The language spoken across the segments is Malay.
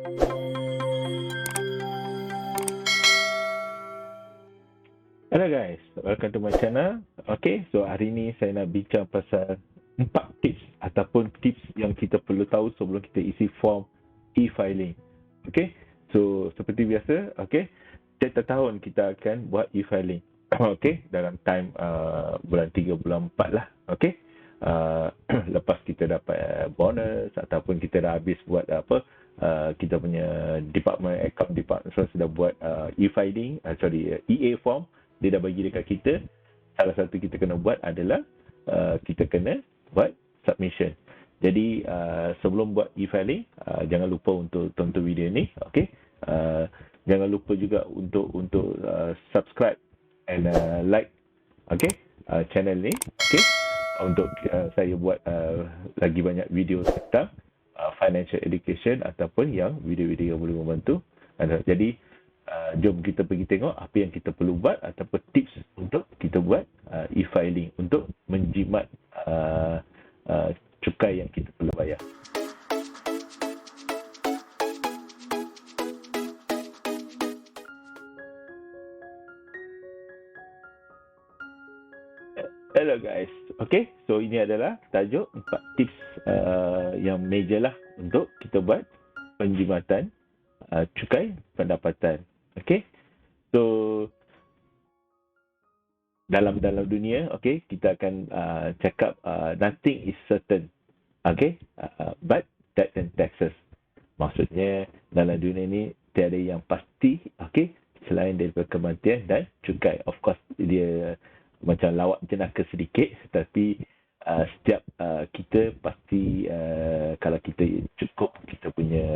Hello guys, welcome to my channel. Okay, so hari ni saya nak bincang pasal 4 tips ataupun tips yang kita perlu tahu sebelum kita isi form e-filing. Okay, so seperti biasa, okay, setiap tahun kita akan buat e-filing. Okay, dalam time bulan 3, bulan 4 lah. Okay, lepas kita dapat bonus ataupun kita dah habis buat kita punya department, account department sudah buat e-filing, EA form. Dia dah bagi dekat kita. Salah satu kita kena buat adalah kita kena buat submission. Jadi sebelum buat e-filing, jangan lupa untuk tonton video ni, okey. Jangan lupa juga untuk subscribe and like, okey, channel ni, okey. Untuk saya buat lagi banyak video tentang financial education ataupun yang video-video yang boleh membantu. Jadi jom kita pergi tengok apa yang kita perlu buat ataupun tips untuk kita buat e-filing untuk menjimat cukai yang kita perlu bayar. Hello guys, okay, so ini adalah tajuk 4 tips yang major lah untuk kita buat penjimatan cukai pendapatan. Okay, so dalam dunia, okay, kita akan cakap nothing is certain, okay, but that and taxes. Maksudnya dalam dunia ni tiada yang pasti, okay, selain daripada kematian dan cukai. Of course dia macam lawak jenaka sedikit, tetapi setiap kita pasti kalau kita cukup kita punya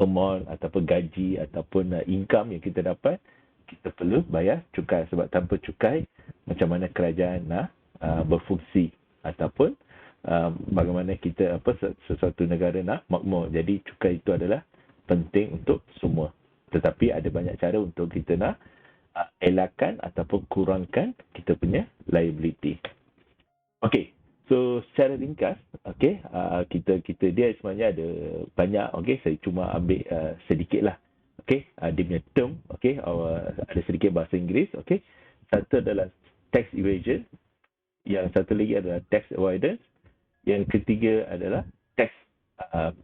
amount ataupun gaji ataupun income yang kita dapat, kita perlu bayar cukai. Sebab tanpa cukai, macam mana kerajaan nak berfungsi ataupun bagaimana kita sesuatu negara nak makmur. Jadi cukai itu adalah penting untuk semua. Tetapi ada banyak cara untuk kita nak elakkan ataupun kurangkan kita punya liability. Okey, so secara ringkas, okey, kita dia sebenarnya ada banyak, okey, saya cuma ambil sedikit lah. Okey, dia punya term, okey, ada sedikit bahasa Inggeris, okey. Satu adalah tax evasion, yang satu lagi adalah tax avoidance, yang ketiga adalah tax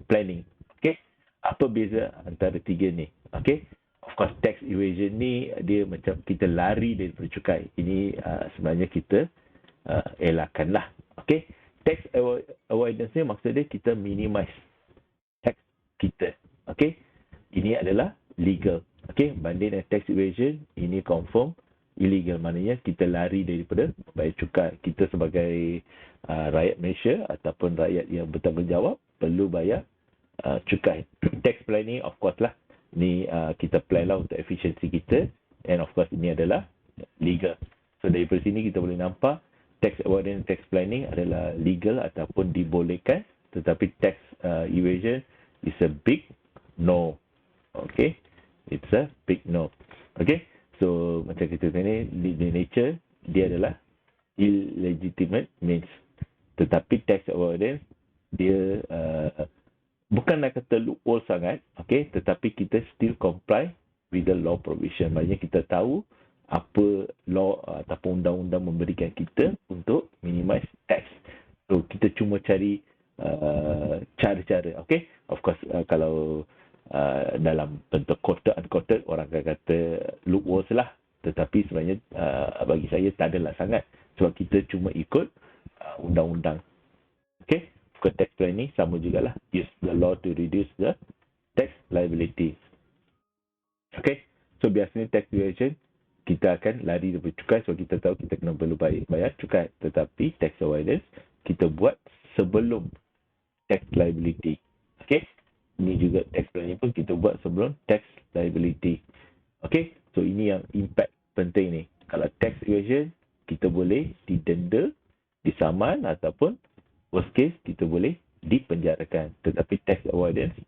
planning. Okey, apa beza antara tiga ni? Okey, of course tax evasion ni dia macam kita lari daripada cukai. Ini sebenarnya kita elakkan lah. Okay, tax avoidance ni maksudnya kita minimize tax kita. Okay, ini adalah legal. Okay, banding dengan tax evasion, ini confirm illegal. Maknanya kita lari daripada bayar cukai. Kita sebagai rakyat Malaysia ataupun rakyat yang bertanggungjawab perlu bayar cukai. Tax planning of course lah. Ni kita plan lah untuk efisiensi kita, and of course ini adalah legal. So daripada sini kita boleh nampak tax avoidance, tax planning adalah legal ataupun dibolehkan, tetapi tax evasion is a big no. Okay, it's a big no. Okay, so macam kita tadi, the nature dia adalah illegitimate means, tetapi tax avoidance dia bukan nak kata loophole sangat, okay, tetapi kita still comply with the law provision. Maksudnya kita tahu apa law ataupun undang-undang memberikan kita untuk minimize tax. So kita cuma cari cara-cara, okay. Of course kalau dalam bentuk quoted unquoted, orang akan kata loopholes lah, tetapi sebenarnya bagi saya tak adalah sangat, sebab kita cuma ikut undang-undang. Okay, for tax planning sama jugalah, use the law to reduce the tax liability. Okay, so biasanya tax evasion kita akan lari daripada cukai, so kita tahu kita kena perlu bayar cukai. Tetapi tax avoidance kita buat sebelum tax liability. Okay, ini juga tax planning pun kita buat sebelum tax liability. Okay, so ini yang impact penting ni. Kalau tax evasion, kita boleh didenda, disaman, ataupun worst case kita boleh dipenjarakan. Tetapi tax avoidance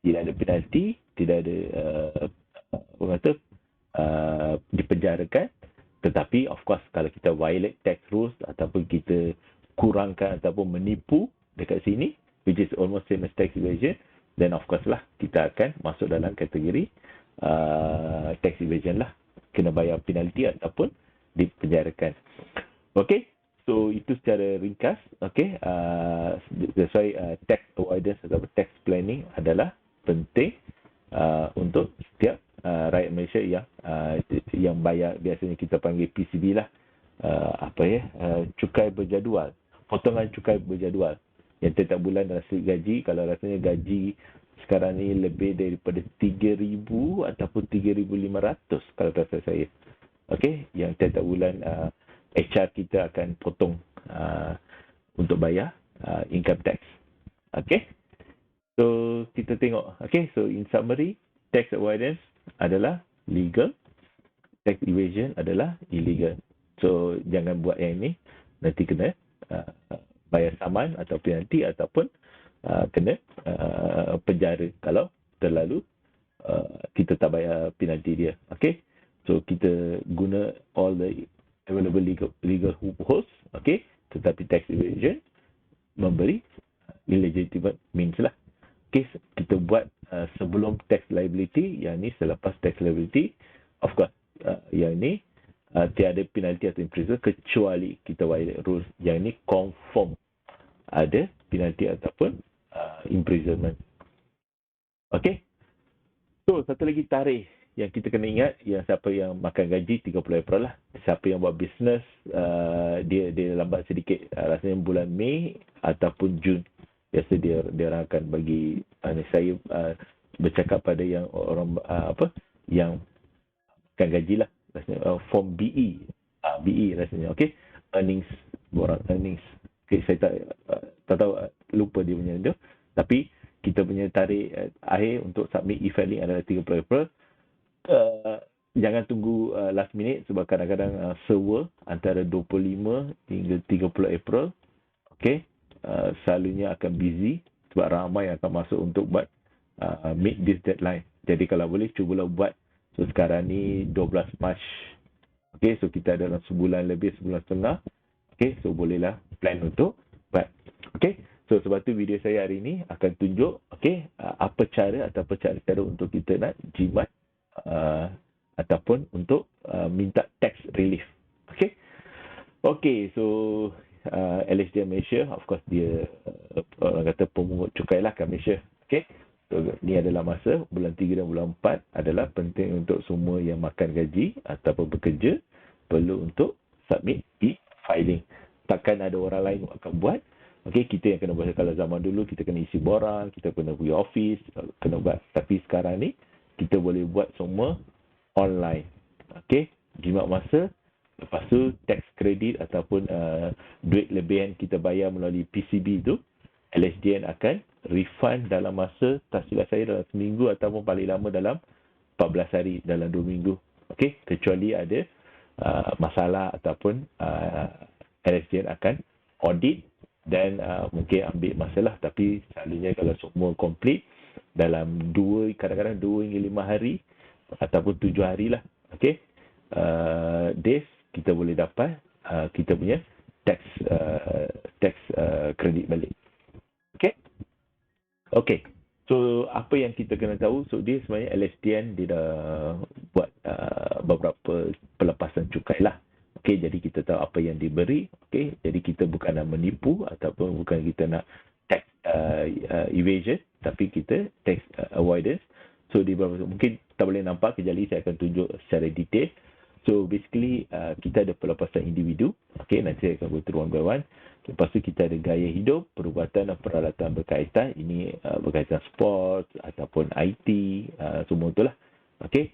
tidak ada penalti, tidak ada dipenjarakan. Tetapi of course kalau kita violate tax rules ataupun kita kurangkan ataupun menipu dekat sini, which is almost same as tax evasion, then of course lah kita akan masuk dalam kategori tax evasion lah, kena bayar penalti ataupun dipenjarakan. Okay, so itu secara ringkas. Okay, that's why tax avoidance atau tax planning adalah penting untuk setiap rakyat Malaysia yang bayar, biasanya kita panggil PCB lah, cukai berjadual, potongan cukai berjadual yang setiap bulan dalam slip gaji. Kalau rasanya gaji sekarang ni lebih daripada 3,000 ataupun 3,500 kalau rasa saya. Okey, yang setiap bulan HR kita akan potong untuk bayar income tax. Okey. So kita tengok. Okey, so in summary, tax avoidance adalah legal, tax evasion adalah illegal. So jangan buat yang ini, nanti kena bayar saman atau penalti ataupun kena penjara kalau terlalu kita tak bayar penalti dia. Okay, so kita guna all the available legal loopholes. Okay, tetapi tax evasion memberi illegitimate means lah. Okay, kita buat sebelum tax liability, yang ni selepas tax liability. Of course, yang ni tiada penalti atau imprisonment kecuali kita violate rules. Yang ni confirm ada penalti ataupun imprisonment. Okay. So, satu lagi tarikh yang kita kena ingat, yang siapa yang makan gaji 30 April lah. Siapa yang buat bisnes, dia lambat sedikit. Rasanya bulan Mei ataupun Jun. Biasa dia orang akan bagi, saya bercakap pada yang orang yang makan gaji lah. Rasanya form BE. BE rasanya. Okay. Earnings. Okay, saya tak tahu, lupa dia punya tu. Tapi kita punya tarikh akhir untuk submit e-filing adalah 30 April. Jangan tunggu last minute sebab kadang-kadang server antara 25 hingga 30 April. Okay. Selalunya akan busy sebab ramai yang akan masuk untuk buat meet this deadline. Jadi kalau boleh cubalah buat. So sekarang ni 12 Mac. Okay, so kita ada dalam sebulan lebih, sebulan setengah. Okay, so bolehlah plan untuk buat. Okay, so sebab tu video saya hari ni akan tunjuk apa cara untuk kita nak jimat ataupun untuk minta tax relief. Okay, so LHDN Malaysia, of course dia orang kata pemungut cukai lah kat Malaysia. Okay, so ni adalah masa bulan 3 dan bulan 4 adalah penting untuk semua yang makan gaji ataupun bekerja perlu untuk submit e-filing. Takkan ada orang lain akan buat. Okay, kita yang kena buat. Kalau zaman dulu kita kena isi borang, kita kena pergi office, kena buat. Tapi sekarang ni kita boleh buat semua online. Okay, jimat masa. Lepas tu tax credit ataupun duit lebihan kita bayar melalui PCB tu, LHDN akan refund dalam masa, tak silap saya dalam seminggu ataupun paling lama dalam 14 hari, dalam 2 minggu. Okay, kecuali ada masalah ataupun LHDN akan audit dan mungkin ambil masalah. Tapi selalunya kalau semua complete dalam kadang-kadang 2 hingga 5 hari ataupun 7 hari lah. Okay, days kita boleh dapat kita punya tax credit balik. Okay, so apa yang kita kena tahu, so dia sebenarnya LHDN dia dah buat beberapa pelepasan cukai lah. Okay, jadi kita tahu apa yang diberi. Okay, jadi kita bukan nak menipu ataupun bukan kita nak tax evasion, tapi kita tax avoidance. So di beberapa, mungkin tak boleh nampak, kejap saya akan tunjuk secara detail. So basically kita ada pelepasan individu. Okay, nanti saya akan go through one by one. Lepas tu kita ada gaya hidup, perubatan dan peralatan berkaitan. Ini berkaitan sport ataupun IT, semua itulah. Okay,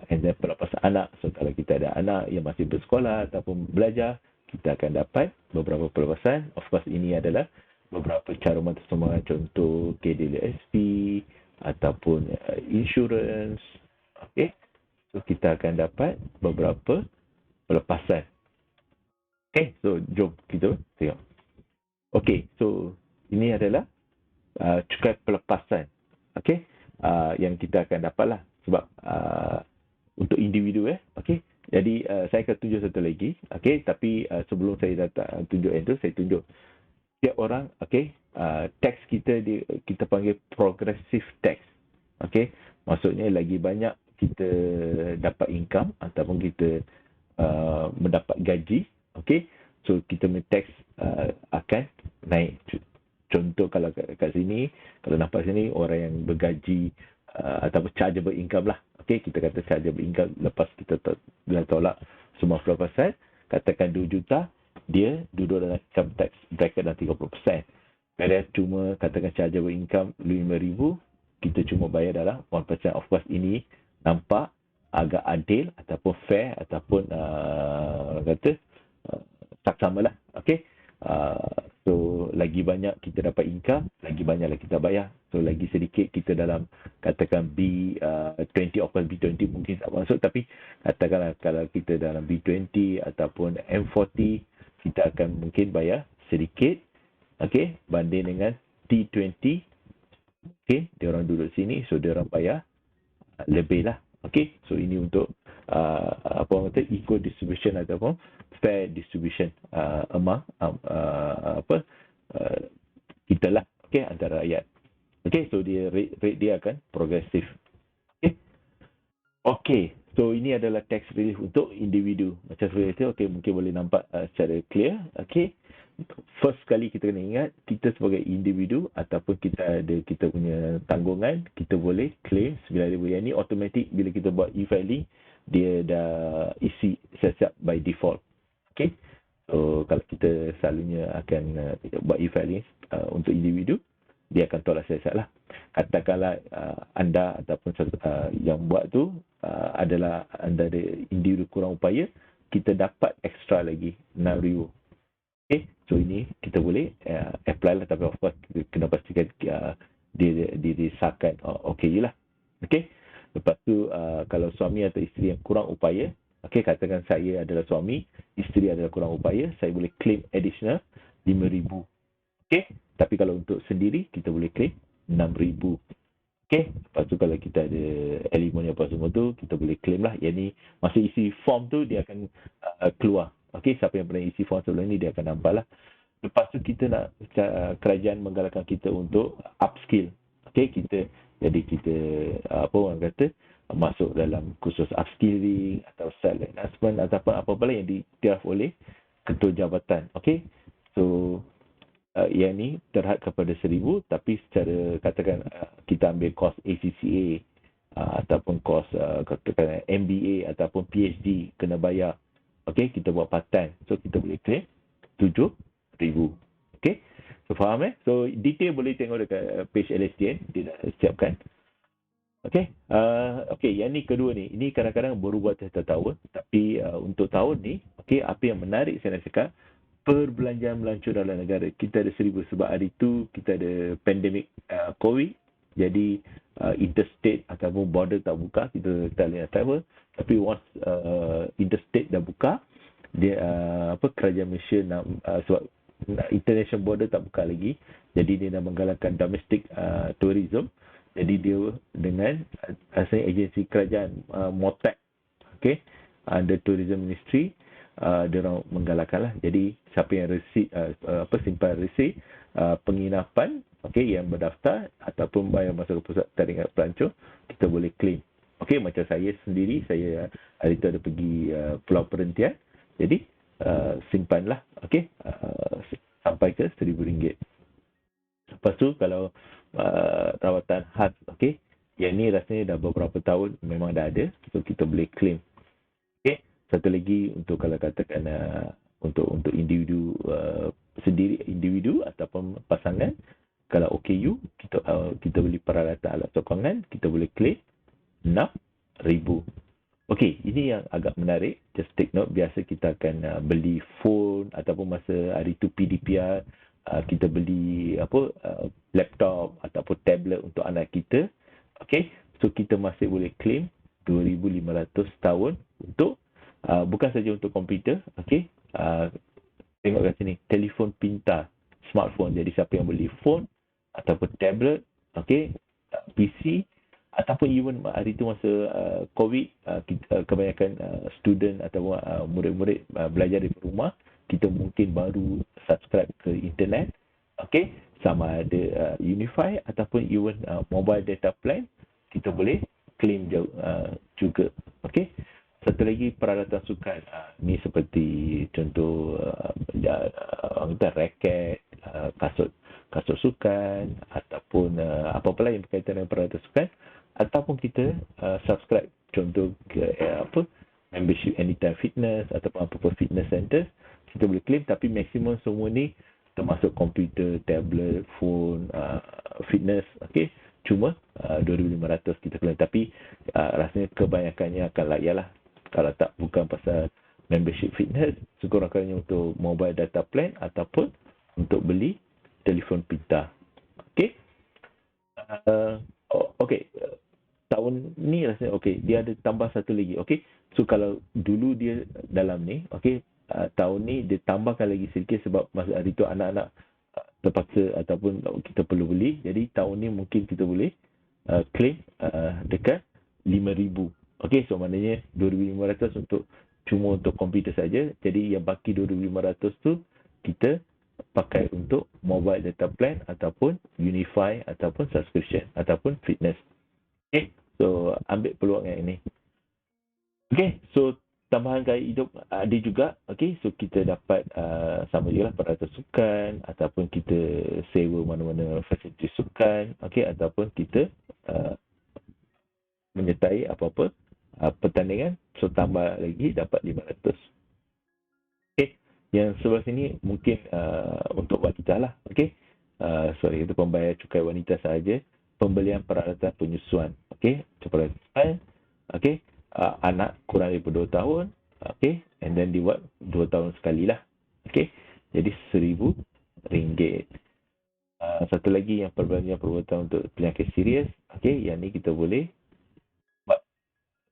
and then pelepasan anak. So kalau kita ada anak yang masih bersekolah ataupun belajar, kita akan dapat beberapa pelepasan. Of course ini adalah beberapa caruman tersumbangan, contoh KDLSP ataupun insurance. Okay, so kita akan dapat beberapa pelepasan. Okay, so jom kita tengok. Okay, so ini adalah cukai pelepasan. Okay, yang kita akan dapat lah. Sebab untuk individu Okay, jadi saya akan tunjuk satu lagi. Okay, tapi sebelum saya datang tunjuk itu, saya tunjuk setiap orang. Okay, tax kita kita panggil progressive tax. Okey, maksudnya lagi banyak kita dapat income ataupun kita mendapat gaji, okey, so kita punya tax akan naik. Contoh kalau kat sini, kalau nampak sini orang yang bergaji ataupun chargeable income lah. Okey, kita kata chargeable income lepas kita dah tolak 90%, katakan 2 juta, dia duduk dalam income tax bracket dalam 30%. Kalau cuma katakan chargeable income 5,000, kita cuma bayar dalam 1%. Of course ini nampak agak adil ataupun fair ataupun kata saksama lah. Okey. So lagi banyak kita dapat income, lagi banyaklah kita bayar. So lagi sedikit kita dalam katakan B20, of course B20 mungkin tak masuk, tapi katakanlah kalau kita dalam B20 ataupun M40, kita akan mungkin bayar sedikit, okey, banding dengan T20. Okey, dia orang duduk sini, so dia orang bayar lebih lah. Okey, so ini untuk apa orang kata equal distribution ataupun fair distribution among kita lah, okey, antara rakyat. Okey, so dia rate dia akan progresif. Okey. Okey, so ini adalah tax relief untuk individu. Macam saya kata, okey, mungkin boleh nampak secara clear. Okey. First kali kita kena ingat, kita sebagai individu ataupun kita ada kita punya tanggungan, kita boleh claim RM9,000. Yang ni automatic bila kita buat e-filing, dia dah isi siap-siap by default. Okay. So kalau kita selalunya akan buat e-filing untuk individu, dia akan tolak siap-siap lah. Katakanlah anda ataupun yang buat tu adalah anda ada individu kurang upaya, kita dapat extra lagi RM6,000. Okay, so ini kita boleh apply lah, tapi of course kita kena pastikan dia disahkan okey je lah. Okay, lepas tu kalau suami atau isteri yang kurang upaya, okay, katakan saya adalah suami, isteri adalah kurang upaya, saya boleh claim additional RM5,000. Okay, tapi kalau untuk sendiri kita boleh claim RM6,000. Okay, lepas tu kalau kita ada elemen apa semua tu, kita boleh claim lah. Yang ni masa isi form tu dia akan keluar. Okey, siapa yang pernah isi form sebelum ni dia akan nampak lah. Lepas tu kita nak kerajaan menggalakkan kita untuk upskill. Okey, kita apa orang kata masuk dalam kursus upskilling atau self enhancement ataupun apa-apa yang diiktiraf oleh ketua jabatan. Okey, so yang ni terhad kepada RM1,000, tapi secara katakan kita ambil kos ACCA ataupun kos katakan MBA ataupun PhD kena bayar. Okey, kita buat part time. So kita boleh claim RM7,000. Okey. So faham So detail boleh tengok dekat page LSTN, dia dah siapkan. Okey. Okey, yang ni kedua ni. Ini kadang-kadang berubah setiap tahun, tapi untuk tahun ni, okey, apa yang menarik saya nak cakap, perbelanjaan melancur dalam negara. Kita ada RM1,000 sebab hari tu kita ada pandemik COVID. Jadi interstate ataupun border tak buka, kita tak boleh travel. Tapi once interstate dah buka, dia kerajaan Malaysia sebab international border tak buka lagi, jadi dia nak menggalakkan domestic tourism. Jadi dia dengan agensi kerajaan MOTAC, okay, under Tourism Ministry, dia orang menggalakkan lah. Jadi siapa yang simpan resit penginapan, okey, yang berdaftar ataupun bayar masuk ke pusat taringan pelancong, kita boleh claim. Okey, macam saya sendiri, saya hari tu ada pergi Pulau Perhentian, jadi simpanlah, okey, sampai ke RM1,000. Lepas tu kalau rawatan khas, okey, yang ni rasanya dah beberapa tahun memang dah ada, so kita boleh claim. Okey, satu lagi untuk kalau katakan untuk individu sendiri, individu ataupun pasangan, kalau OKU kita beli peralatan alat sokongan, kita boleh claim RM6,000. Okey, ini yang agak menarik. Just take note, biasa kita akan beli phone ataupun masa hari tu PDPR kita beli laptop ataupun tablet untuk anak kita. Okey, so kita masih boleh claim RM2,500 setahun untuk bukan saja untuk komputer, okey. Tengok kat sini, telefon pintar, smartphone. Jadi siapa yang beli phone ataupun tablet, okey, PC ataupun even hari tu masa COVID, kebanyakan student atau murid-murid belajar dari rumah, kita mungkin baru subscribe ke internet, okey, sama ada Unify ataupun even mobile data plan, kita boleh claim juga. Okey. Satu lagi peralatan sukan, ni seperti contoh kita raket, kasut kasut sukan ataupun apa-apa lain berkaitan dengan peralatan sukan, ataupun kita subscribe contoh ke membership Anytime Fitness ataupun apa-apa fitness center, kita boleh claim. Tapi maksimum semua ni termasuk komputer, tablet, phone, fitness, okey, cuma 2,500 kita claim. Tapi rasanya kebanyakannya akan layak lah. Kalau tak, bukan pasal membership fitness, sekurang-kurangnya untuk mobile data plan ataupun untuk beli telefon pintar. Okey. Okey. Tahun ni rasanya okey, dia ada tambah satu lagi. Okey. So kalau dulu dia dalam ni, okey, tahun ni dia tambahkan lagi sedikit sebab masa hari tu anak-anak terpaksa ataupun kita perlu beli. Jadi tahun ni mungkin kita boleh claim dekat 5,000. Okey, so maknanya 2,500 cuma untuk komputer saja. Jadi yang baki 2,500 tu kita pakai untuk mobile data plan ataupun Unify ataupun subscription ataupun fitness. Okey, so ambil peluang yang ini. Okey, so tambahan gaya hidup ada juga. Okey, so kita dapat sama je lah peralatan sukan ataupun kita sewa mana-mana fasiliti sukan. Okey, ataupun kita menyertai apa-apa pertandingan, so tambah lagi dapat 500. Okey, yang sebelah sini mungkin untuk wanita lah. Okey, sorry, itu pembayar cukai wanita sahaja. Pembelian peralatan penyusuan. Okey, peralatan. Okey, anak kurang daripada 2 tahun. Okey, and then dibuat 2 tahun sekali lah. Okey, jadi RM1,000. Satu lagi yang perbelanjaan perubatan untuk penyakit serius. Okey, yang ni kita boleh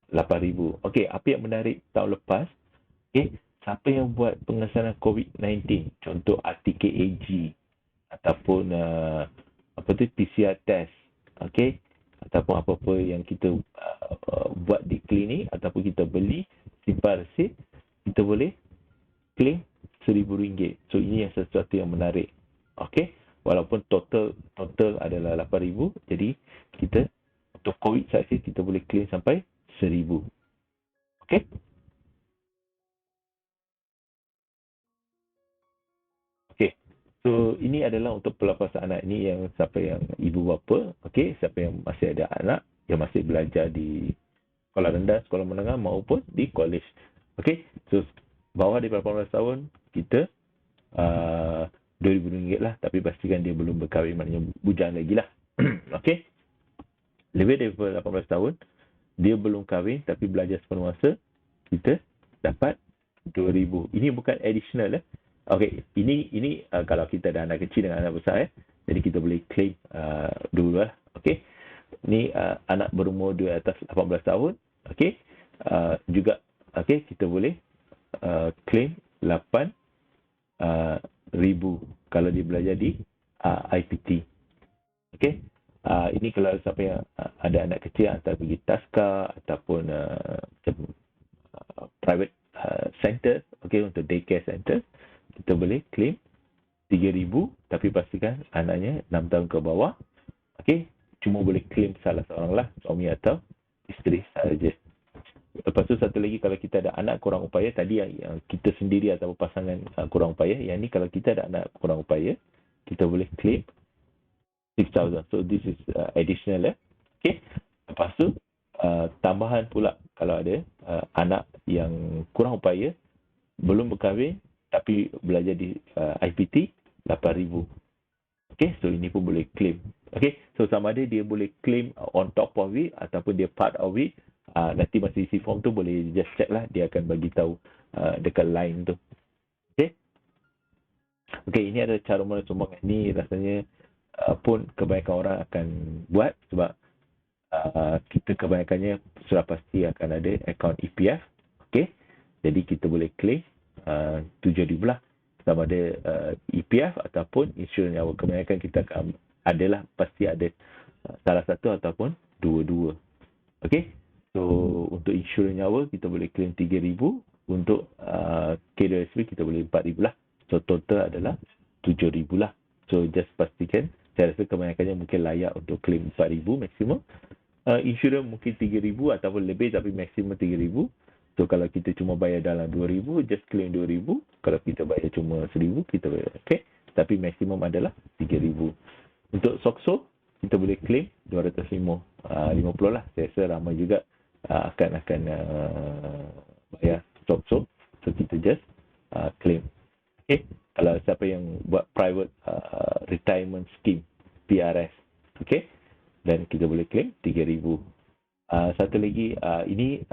8,000. Okey, apa yang menarik tahun lepas, okey, siapa yang buat pengesanan COVID-19, contoh RTKAG ataupun PCR test, okey, ataupun apa-apa yang kita buat di klinik ataupun kita beli simpan resit, kita boleh claim RM1,000. So ini yang sesuatu yang menarik. Okey, walaupun total adalah 8,000, jadi kita untuk COVID saja kita boleh claim sampai 1,000. Okey. Okey. So ini adalah untuk pelepasan anak. Ini yang siapa yang ibu bapa, okey, siapa yang masih ada anak yang masih belajar di sekolah rendah, sekolah menengah maupun di college. Okey. So bawah daripada 18 tahun kita RM2,000 lah, tapi pastikan dia belum berkahwin, maknanya bujang lagi lah. Okey. Lebih daripada 18 tahun, dia belum kahwin tapi belajar sepenuh masa, kita dapat 2,000. Ini bukan additional. Okey, ini kalau kita ada anak kecil dengan anak besar jadi kita boleh claim dulu lah. Okey. Ni anak berumur di atas 18 tahun. Okey. Juga okey, kita boleh claim 8,000 kalau dia belajar di IPT. Okey. Ini kalau siapa yang ada anak kecil antara pergi taska ataupun private center, okey, untuk daycare center, kita boleh claim 3,000, tapi pastikan anaknya 6 tahun ke bawah. Okey, cuma boleh claim salah seorang lah, suami atau isteri sahaja. Lepas tu satu lagi, kalau kita ada anak kurang upaya, tadi yang kita sendiri atau pasangan kurang upaya, yang ni kalau kita ada anak kurang upaya, kita boleh claim 6,000. So this is additional. Okay. Lepas tu tambahan pula kalau ada anak yang kurang upaya, belum berkahwin tapi belajar di IPT, 8,000. Okay, so ini pun boleh claim. Okay, so sama ada dia boleh claim on top of it ataupun dia part of it. Nanti masa isi form tu boleh just check lah, dia akan bagi tahu dekat line tu. Okay. Okay, ini adalah cara mula sumbangan. Ini rasanya pun kebanyakan orang akan buat sebab kita kebanyakannya sudah pasti akan ada akaun EPF. Okay, jadi kita boleh claim 7,000 lah, sama ada EPF ataupun insurans nyawa. Kebanyakan kita akan adalah pasti ada salah satu ataupun dua-dua. Okay, so untuk insurans nyawa kita boleh claim 3,000, untuk KWSP kita boleh 4,000 lah. So total adalah 7,000 lah. So just pastikan, saya rasa kebanyakannya mungkin layak untuk claim 4,000 maksimum. Insurans mungkin 3,000 ataupun lebih tapi maksimum 3,000. So kalau kita cuma bayar dalam 2,000, just claim 2,000. Kalau kita bayar cuma 1,000, kita bayar. Okay? Tapi maksimum adalah 3,000. Untuk SOXO, kita boleh claim 250 lah. Saya rasa ramai juga akan bayar SOXO. So kita just claim. Okay? Kalau siapa yang buat private retirement scheme, PRS, okay? Dan kita boleh claim 3,000. Satu lagi, ini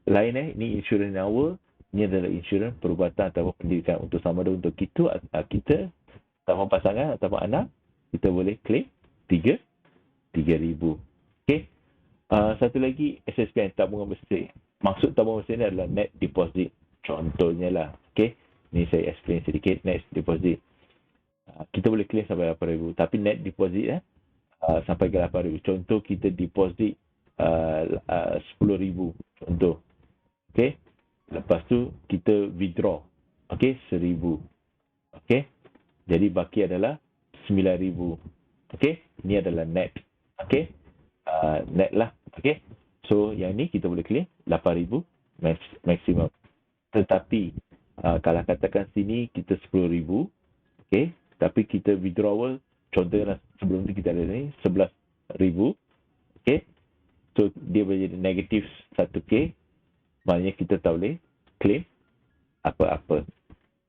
lain ini insurans nyawa. Ini adalah insurans perubatan atau pendidikan untuk sama ada untuk kita ataupun pasangan ataupun anak, kita boleh claim 3,000. Okay? Satu lagi, SSPN, tabungan bersih. Maksud tabungan bersih ini adalah net deposit. Contohnya lah, okay? Ni saya explain sedikit, net deposit. Kita boleh claim sampai 8,000. Tapi net deposit sampai ke 8,000. Contoh kita deposit 10,000. Contoh. Okay? Lepas tu kita withdraw. Okay? 1,000. Okay? Jadi baki adalah 9,000. Okay? Ini adalah net. Okay? Net lah. Okay? So yang ni kita boleh claim 8,000 maksimum. Tetapi kalau katakan sini kita 10,000, okay? Tapi kita withdrawal, contohnya sebelum ni kita ada ni 11,000, okay? So dia boleh jadi negatif 1K, maknanya kita tak boleh claim apa-apa.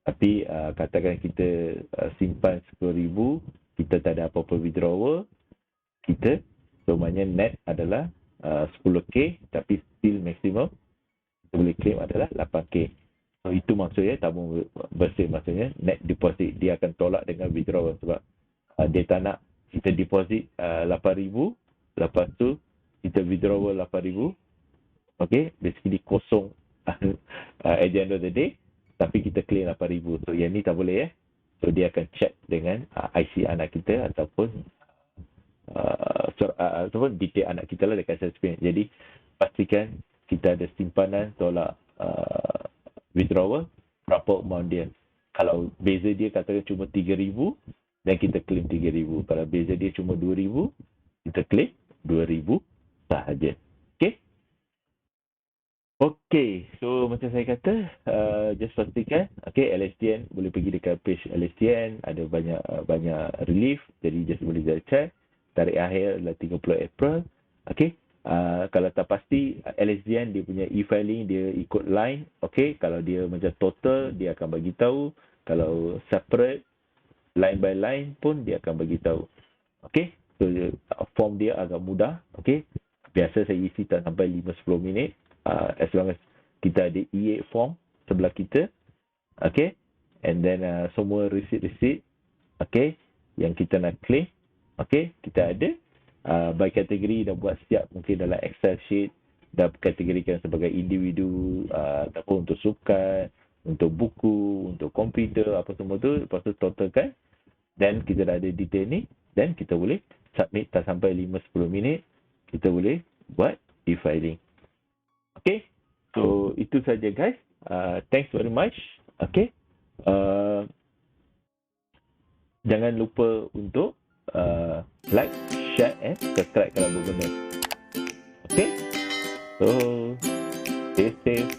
Tapi katakan kita simpan 10,000, kita tak ada apa-apa withdrawal, so maknanya net adalah 10K, tapi still maksimum kita boleh claim adalah 8K. So itu maksudnya tabung bersih, maksudnya net deposit. Dia akan tolak dengan withdrawal sebab dia tak nak kita deposit 8,000, lepas tu kita withdrawal 8,000. Okay, basically kosong at the end of the day, tapi kita claim 8,000. So yang ni tak boleh So dia akan check dengan IC anak kita ataupun detail anak kita lah dekat SSPN. Jadi pastikan kita ada simpanan tolak withdrawal, berapa amount dia. Kalau beza dia katakan cuma 3,000, dan kita claim 3,000. Kalau beza dia cuma 2,000, kita claim 2,000 sahaja. Okay? Okay, so macam saya kata, just pastikan, okay, LSTN, boleh pergi dekat page LSTN, ada banyak relief, jadi just boleh check. Tarikh akhir adalah 30 April. Okay? Kalau tak pasti, LSTN dia punya e-filing dia ikut line. Okay, kalau dia macam total dia akan bagi tahu. Kalau separate line by line pun dia akan bagi tahu. Okay, so form dia agak mudah. Okay, biasa saya isi tak sampai 5-10 minit. As long as kita ada E8 form sebelah kita. Okay, and then semua receipt. Okay, yang kita nak claim. Okay, kita ada. By kategori dah buat siap, mungkin dalam Excel sheet dah kategorikan sebagai individu ataupun untuk sukan, untuk buku, untuk komputer, apa semua tu. Lepas tu totalkan, dan kita dah ada detail ni, dan kita boleh submit tak sampai 5-10 minit, kita boleh buat e-filing. Okay, so itu saja guys. Thanks very much. Okay, jangan lupa untuk like, share and subscribe kalau berguna. Okay, so stay safe,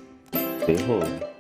stay home.